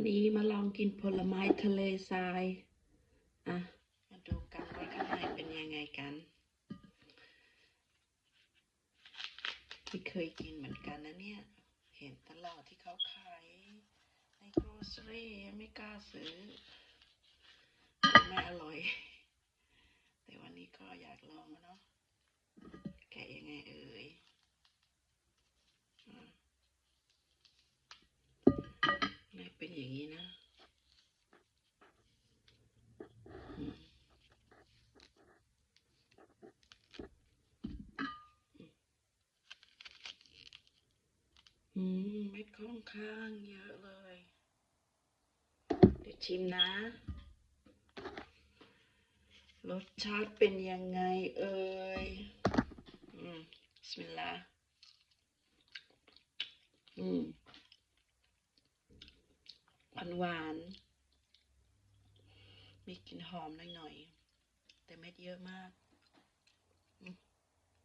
วันนี้มาลองกินผลไม้ทะเลทรายมาดูกันว่าข้างในเป็นยังไงกันไม่เคยกินเหมือนกันนะเนี่ย เห็นตลอดที่เขาขายในโกลเซอรี่ไม่กล้าซื้อไม่อร่อย แต่วันนี้ก็อยากลองเนาะแกะยังไงเอ่ยไม่เป็นอย่างนี้นะเม็ดค่อนข้างเยอะเลยเดี๋ยวชิมนะรสชาติเป็นยังไงเอ่ยบิสมิลลาห์หวานมีกลิ่นหอมหน่อยๆแต่เม็ดเยอะมาก